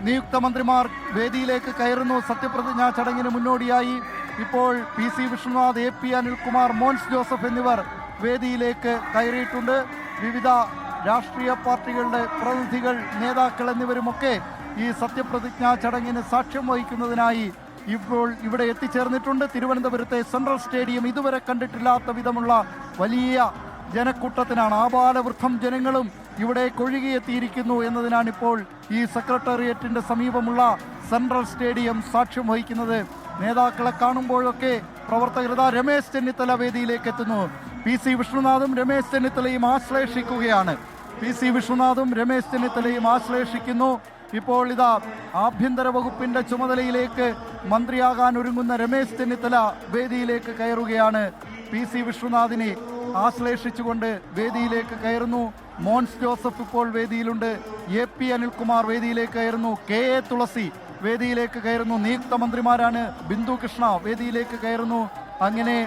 നിയുക്ത മന്ത്രിമാർ വേദിയിലേക്ക് കയറുന്നു. സത്യപ്രതിജ്ഞാ ചടങ്ങിന് മുന്നോടിയായി ഇപ്പോൾ PC Vishnunath, AP Anilkumar, Mons Joseph എന്നിവർ വേദിയിലേക്ക് കയറിയിട്ടുണ്ട്. വിവിധ രാഷ്ട്രീയ പാർട്ടികളുടെ പ്രതിനിധികൾ, നേതാക്കൾ എന്നിവരുമൊക്കെ ഈ സത്യപ്രതിജ്ഞാ ചടങ്ങിന് സാക്ഷ്യം വഹിക്കുന്നതിനായി ഇപ്പോൾ ഇവിടെ എത്തിച്ചേർന്നിട്ടുണ്ട്. തിരുവനന്തപുരത്തെ സെൻട്രൽ സ്റ്റേഡിയം ഇതുവരെ കണ്ടിട്ടില്ലാത്ത വിധമുള്ള വലിയ ജനക്കൂട്ടത്തിനാണ്, ആബാലവൃദ്ധം ജനങ്ങളും ഇവിടെ കൊഴുകിയെത്തിയിരിക്കുന്നു എന്നതിനാണ് ഇപ്പോൾ ഈ സെക്രട്ടേറിയറ്റിന്റെ സമീപമുള്ള സെൻട്രൽ സ്റ്റേഡിയം സാക്ഷ്യം വഹിക്കുന്നത്. നേതാക്കളെ കാണുമ്പോഴൊക്കെ പ്രവർത്തകർ രമേശ് ചെന്നിത്തല വേദിയിലേക്ക് എത്തുന്നു. PC വിഷ്ണുനാഥും രമേശ് ചെന്നിത്തലയും ആശ്ലേഷിക്കുകയാണ്. PC വിഷ്ണുനാഥും രമേശ് ചെന്നിത്തലയും ആശ്ലേഷിക്കുന്നു. ഇപ്പോൾ ഇതാ ആഭ്യന്തര വകുപ്പിന്റെ ചുമതലയിലേക്ക് മന്ത്രിയാകാൻ ഒരുങ്ങുന്ന രമേശ് ചെന്നിത്തല വേദിയിലേക്ക് കയറുകയാണ്. PC വിഷ്ണുനാഥിനെ ആശ്ലേഷിച്ചുകൊണ്ട് വേദിയിലേക്ക് കയറുന്നു. മോൻസ് ജോസഫ് ഇപ്പോൾ വേദിയിലുണ്ട്. AP അനിൽകുമാർ വേദിയിലേക്ക് കയറുന്നു. KA തുളസി വേദിയിലേക്ക് കയറുന്നു. നിയുക്ത മന്ത്രിമാരാണ്. ബിന്ദു കൃഷ്ണ വേദിയിലേക്ക് കയറുന്നു. അങ്ങനെ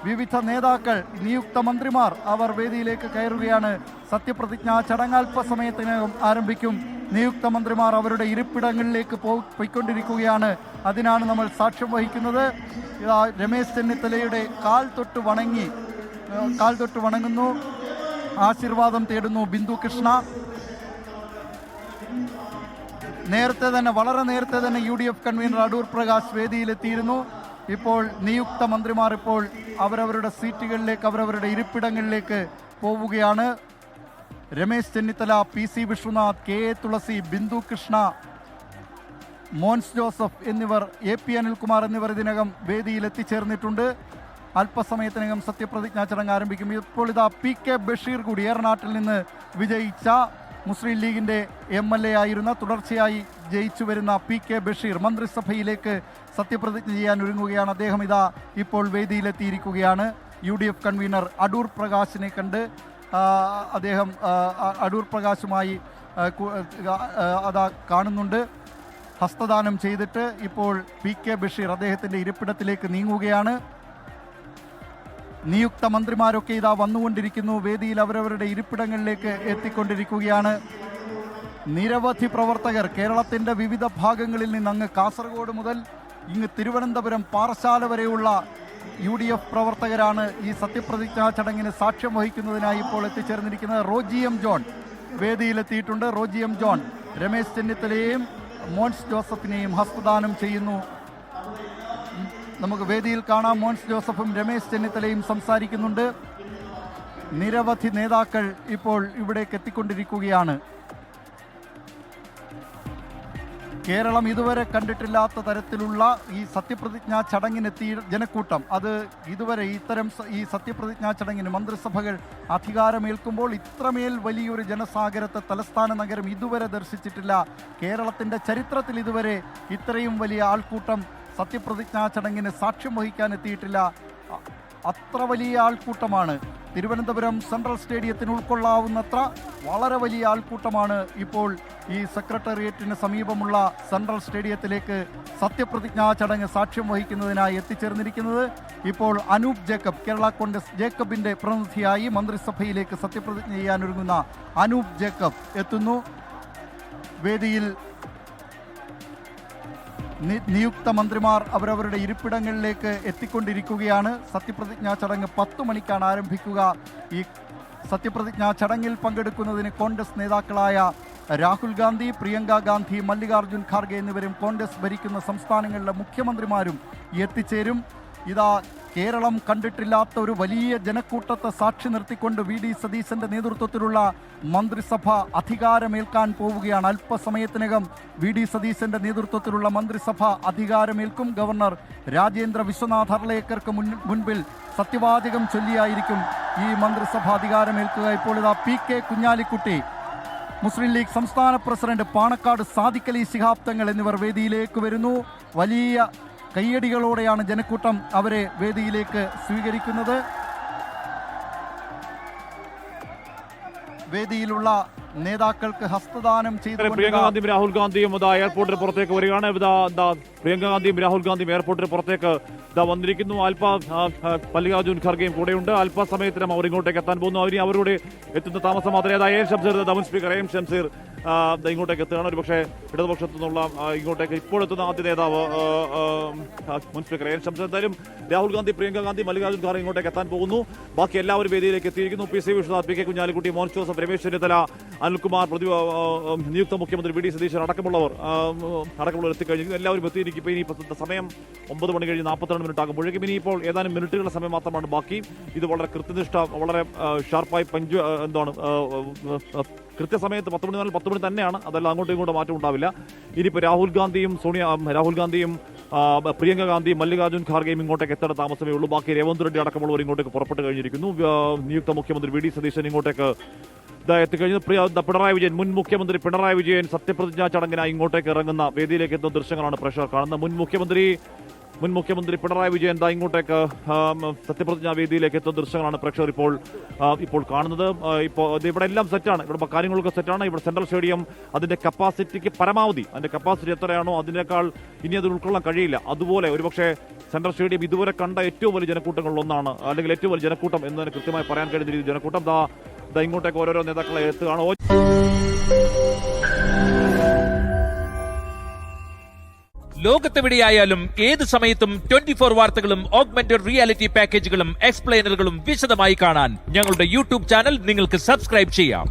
വിവിധ നേതാക്കൾ, നിയുക്ത മന്ത്രിമാർ അവർ വേദിയിലേക്ക് കയറുകയാണ്. സത്യപ്രതിജ്ഞാ ചടങ്ങ് അല്പസമയത്തിനകം ആരംഭിക്കും. നിയുക്ത മന്ത്രിമാർ അവരുടെ ഇരിപ്പിടങ്ങളിലേക്ക് പോയിക്കൊണ്ടിരിക്കുകയാണ്. അതിനാണ് നമ്മൾ സാക്ഷ്യം വഹിക്കുന്നത്. രമേശ് ചെന്നിത്തലയുടെ കാൽ തൊട്ട് വണങ്ങുന്നു, ആശീർവാദം തേടുന്നു ബിന്ദു കൃഷ്ണ. വളരെ നേരത്തെ തന്നെ UDF കൺവീനർ അടൂർ പ്രകാശ് വേദിയിലെത്തിയിരുന്നു. ഇപ്പോൾ നിയുക്ത മന്ത്രിമാർ ഇപ്പോൾ അവരവരുടെ സീറ്റുകളിലേക്ക്, അവരവരുടെ ഇരിപ്പിടങ്ങളിലേക്ക് പോവുകയാണ്. രമേശ് ചെന്നിത്തല, PC വിഷ്ണുനാഥ്, KA തുളസി, ബിന്ദു കൃഷ്ണ, മോൻസ് ജോസഫ് എന്നിവർ, AP അനിൽകുമാർ എന്നിവർ ഇതിനകം വേദിയിൽ എത്തിച്ചേർന്നിട്ടുണ്ട്. അല്പസമയത്തിനകം സത്യപ്രതിജ്ഞാ ചടങ്ങ് ആരംഭിക്കും. ഇപ്പോൾ ഇതാ PK ബഷീർ കൂടി, ഏറനാട്ടിൽ നിന്ന് വിജയിച്ച മുസ്ലിം ലീഗിന്റെ MLA ആയിരുന്ന, തുടർച്ചയായി ജയിച്ചു വരുന്ന PK ബഷീർ മന്ത്രിസഭയിലേക്ക് സത്യപ്രതിജ്ഞ ചെയ്യാൻ ഒരുങ്ങുകയാണ്. അദ്ദേഹം ഇതാ ഇപ്പോൾ വേദിയിലെത്തിയിരിക്കുകയാണ്. UDF കൺവീനർ അടൂർ പ്രകാശിനെ കണ്ട് അദ്ദേഹം അടൂർ പ്രകാശുമായി അതാ കാണുന്നുണ്ട്. ഹസ്തദാനം ചെയ്തിട്ട് ഇപ്പോൾ PK ബഷീർ അദ്ദേഹത്തിൻ്റെ ഇരിപ്പിടത്തിലേക്ക് നീങ്ങുകയാണ്. നിയുക്ത മന്ത്രിമാരൊക്കെ ഇതാ വന്നുകൊണ്ടിരിക്കുന്നു. വേദിയിൽ അവരവരുടെ ഇരിപ്പിടങ്ങളിലേക്ക് എത്തിക്കൊണ്ടിരിക്കുകയാണ്. നിരവധി പ്രവർത്തകർ കേരളത്തിൻ്റെ വിവിധ ഭാഗങ്ങളിൽ നിന്ന്, അങ്ങ് കാസർഗോഡ് മുതൽ ഇങ്ങ് തിരുവനന്തപുരം പാറശാല വരെയുള്ള UDF പ്രവർത്തകരാണ് ഈ സത്യപ്രതിജ്ഞാ ചടങ്ങിന് സാക്ഷ്യം വഹിക്കുന്നതിനായി ഇപ്പോൾ എത്തിച്ചേർന്നിരിക്കുന്നത്. റോജി M ജോൺ വേദിയിലെത്തിയിട്ടുണ്ട്. റോജി M ജോൺ രമേശ് ചെന്നിത്തലയെയും മോൻസ് ജോസഫിനെയും ഹസ്തദാനം ചെയ്യുന്നു. നമുക്ക് വേദിയിൽ കാണാം. മോൻസ് ജോസഫും രമേശ് ചെന്നിത്തലയും സംസാരിക്കുന്നുണ്ട്. നിരവധി നേതാക്കൾ ഇപ്പോൾ ഇവിടേക്ക് എത്തിക്കൊണ്ടിരിക്കുകയാണ്. കേരളം ഇതുവരെ കണ്ടിട്ടില്ലാത്ത തരത്തിലുള്ള ഈ സത്യപ്രതിജ്ഞാ ചടങ്ങിനെത്തിയ ജനക്കൂട്ടം, അത് ഇതുവരെ ഈ സത്യപ്രതിജ്ഞാ ചടങ്ങിന് മന്ത്രിസഭകൾ അധികാരമേൽക്കുമ്പോൾ ഇത്രമേൽ വലിയൊരു ജനസാഗരത്തെ തലസ്ഥാന നഗരം ഇതുവരെ ദർശിച്ചിട്ടില്ല. കേരളത്തിൻ്റെ ചരിത്രത്തിൽ ഇതുവരെ ഇത്രയും വലിയ ആൾക്കൂട്ടം സത്യപ്രതിജ്ഞാ ചടങ്ങിന് സാക്ഷ്യം വഹിക്കാൻ എത്തിയിട്ടില്ല. അത്ര വലിയ ആൾക്കൂട്ടമാണ്. തിരുവനന്തപുരം സെൻട്രൽ സ്റ്റേഡിയത്തിന് ഉൾക്കൊള്ളാവുന്നത്ര വളരെ വലിയ ആൾക്കൂട്ടമാണ് ഇപ്പോൾ ഈ സെക്രട്ടേറിയറ്റിന് സമീപമുള്ള സെൻട്രൽ സ്റ്റേഡിയത്തിലേക്ക് സത്യപ്രതിജ്ഞാ ചടങ്ങ് സാക്ഷ്യം വഹിക്കുന്നതിനായി എത്തിച്ചേർന്നിരിക്കുന്നത്. ഇപ്പോൾ അനൂപ് ജേക്കബ്, കേരള കോൺഗ്രസ് ജേക്കബിൻ്റെ പ്രതിനിധിയായി മന്ത്രിസഭയിലേക്ക് സത്യപ്രതിജ്ഞ ചെയ്യാനൊരുങ്ങുന്ന അനൂപ് ജേക്കബ് എത്തുന്നു. വേദിയിൽ നിയുക്ത മന്ത്രിമാർ അവരവരുടെ ഇരിപ്പിടങ്ങളിലേക്ക് എത്തിക്കൊണ്ടിരിക്കുകയാണ്. സത്യപ്രതിജ്ഞാ ചടങ്ങ് 10 മണിക്കാണ് ആരംഭിക്കുക. ഈ സത്യപ്രതിജ്ഞാ ചടങ്ങിൽ പങ്കെടുക്കുന്നതിന് കോൺഗ്രസ് നേതാക്കളായ രാഹുൽ ഗാന്ധി, പ്രിയങ്ക ഗാന്ധി, മല്ലികാർജുൻ ഖാർഗെ എന്നിവരും കോൺഗ്രസ് ഭരിക്കുന്ന സംസ്ഥാനങ്ങളിലെ മുഖ്യമന്ത്രിമാരും എത്തിച്ചേരും. ഇതാ കേരളം കണ്ടിട്ടില്ലാത്ത ഒരു വലിയ ജനക്കൂട്ടത്തെ സാക്ഷി നിർത്തിക്കൊണ്ട് VD സതീശൻ്റെ നേതൃത്വത്തിലുള്ള മന്ത്രിസഭ അധികാരമേൽക്കാൻ പോവുകയാണ്. അല്പസമയത്തിനകം VD സതീശൻ്റെ നേതൃത്വത്തിലുള്ള മന്ത്രിസഭ അധികാരമേൽക്കും. ഗവർണർ രാജേന്ദ്ര വിശ്വനാഥ് അർലേക്കർക്ക് മുൻപിൽ സത്യവാചകം ചൊല്ലിയായിരിക്കും ഈ മന്ത്രിസഭ അധികാരമേൽക്കുക. ഇപ്പോൾ ഇതാ PK കുഞ്ഞാലിക്കുട്ടി, മുസ്ലിം ലീഗ് സംസ്ഥാന പ്രസിഡന്റ് പാണക്കാട് സാദിഖ് അലി ശിഹാബ് തങ്ങൾ എന്നിവർ വേദിയിലേക്ക് വരുന്നു. വലിയ കയ്യടികളോടെയാണ് ജനക്കൂട്ടം അവരെ വേദിയിലേക്ക് സ്വീകരിക്കുന്നത്. വേദിയിലുള്ള നേതാക്കൾക്ക് ഹസ്തദാനം ചെയ്ത് പ്രിയങ്ക ഗാന്ധിയും രാഹുൽ ഗാന്ധിയും എയർപോർട്ടിന് പുറത്തേക്ക് വരികയാണ്. പ്രിയങ്ക ഗാന്ധിയും രാഹുൽ ഗാന്ധിയും എയർപോർട്ടിന് പുറത്തേക്ക് വന്നിരിക്കുന്നു. മല്ലികാർജുൻ ഖർഗെയും കൂടെയുണ്ട്. അല്പസമയത്തിനും അവർ ഇങ്ങോട്ടേക്ക് എത്താൻ പോകുന്നു. അവരോട് എത്തുന്ന താമസം മാത്രമേ. AM Shamseer, speaker AM Shamseer ഇങ്ങോട്ടേക്ക് എത്തുകയാണ്. ഒരു പക്ഷേ ഇടതുപക്ഷത്തു നിന്നുള്ള ഇങ്ങോട്ടേക്ക് ഇപ്പോഴെത്തുന്ന ആദ്യ നേതാവ് മുൻ സ്പീക്കർ എൻ ശംസ. എന്തായാലും രാഹുൽ ഗാന്ധി, പ്രിയങ്ക ഗാന്ധി, മല്ലികാർജ്ജുൻ ഖാർഗെ ഇങ്ങോട്ടേക്ക് എത്താൻ പോകുന്നു. ബാക്കി എല്ലാവരും വേദിയിലേക്ക് എത്തിയിരിക്കുന്നു. P C Vishwanath, P K Kunhalikutty, Mons Joseph, Ramesh Chennithala, Anilkumar, നിയുക്ത മുഖ്യമന്ത്രി വി ഡി സതീശൻ അടക്കമുള്ളവർ എത്തിക്കഴിഞ്ഞു. എല്ലാവരും എത്തിയിരിക്കും. ഇനി സമയം 9 മണി കഴിഞ്ഞ് 42 മിനിറ്റ് ആകുമ്പോഴേക്കും ഇനിയിപ്പോൾ ഏതാനും മിനിറ്റുകളുടെ സമയം മാത്രമാണ് ബാക്കി. ഇത് വളരെ കൃത്യനിഷ്ഠ, വളരെ ഷാർപ്പായി കൃത്യസമയത്ത് 10 മണി മുതൽ 10 മണി തന്നെയാണ്. അതെല്ലാം അങ്ങോട്ടും ഇങ്ങോട്ടും മാറ്റം ഉണ്ടാവില്ല. ഇനിയിപ്പോൾ രാഹുൽ ഗാന്ധിയും പ്രിയങ്ക ഗാന്ധിയും മല്ലികാർജ്ജുൻ ഖാർഗെയും ഇങ്ങോട്ടേക്ക് എത്തേണ്ട താമസമേ ഉള്ളൂ. ബാക്കി രേവന്ത് റെഡ്ഡി അടക്കമുള്ളവർ ഇങ്ങോട്ടേക്ക് പുറപ്പെട്ട് കഴിഞ്ഞിരിക്കുന്നു. നിയുക്ത മുഖ്യമന്ത്രി വി ഡി സതീശൻ ഇങ്ങോട്ടേക്ക് എത്തിക്കഴിഞ്ഞു. പിണറായി വിജയൻ, മുൻ മുഖ്യമന്ത്രി പിണറായി വിജയൻ സത്യപ്രതിജ്ഞാ ചടങ്ങിനായി ഇങ്ങോട്ടേക്ക് ഇറങ്ങുന്ന, വേദിയിലേക്ക് എത്തുന്ന ദൃശ്യങ്ങളാണ് പ്രേക്ഷകർ കാണുന്നത്. മുൻ മുഖ്യമന്ത്രി പിണറായി വിജയൻ ഇങ്ങോട്ടേക്ക് സത്യപ്രതിജ്ഞാ വേദിയിലേക്ക് എത്തുന്ന ദൃശ്യങ്ങളാണ് പ്രേക്ഷകർ ഇപ്പോൾ കാണുന്നത്. ഇവിടെ എല്ലാം സെറ്റാണ്. ഇവിടെ കാര്യങ്ങളൊക്കെ സെറ്റാണ്. ഇവിടെ സെൻട്രൽ സ്റ്റേഡിയം അതിന്റെ കപ്പാസിറ്റിക്ക് പരമാവധി, അതിന്റെ കപ്പാസിറ്റി എത്രയാണോ അതിനേക്കാൾ ഇനി അത് ഉൾക്കൊള്ളാൻ കഴിയില്ല. അതുപോലെ ഒരുപക്ഷെ സെൻട്രൽ സ്റ്റേഡിയം ഇതുവരെ കണ്ട ഏറ്റവും വലിയ ജനക്കൂട്ടങ്ങളിലൊന്നാണ്, അല്ലെങ്കിൽ ഏറ്റവും വലിയ ജനക്കൂട്ടം എന്നതിന് കൃത്യമായി പറയാൻ കഴിയുന്ന രീതിയിൽ ജനക്കൂട്ടം ഇങ്ങോട്ടേക്ക് ഓരോരോ നേതാക്കളെ എത്തുകയാണ്. ലോകത്തെവിടെയായാലും ഏത് സമയത്തും 24 വാർത്തകളും ഓഗ്മെന്റഡ് റിയാലിറ്റി പാക്കേജുകളും എക്സ്പ്ലെയിനറുകളും വിശദമായി കാണാൻ ഞങ്ങളുടെ യൂട്യൂബ് ചാനൽ നിങ്ങൾക്ക് സബ്സ്ക്രൈബ് ചെയ്യാം.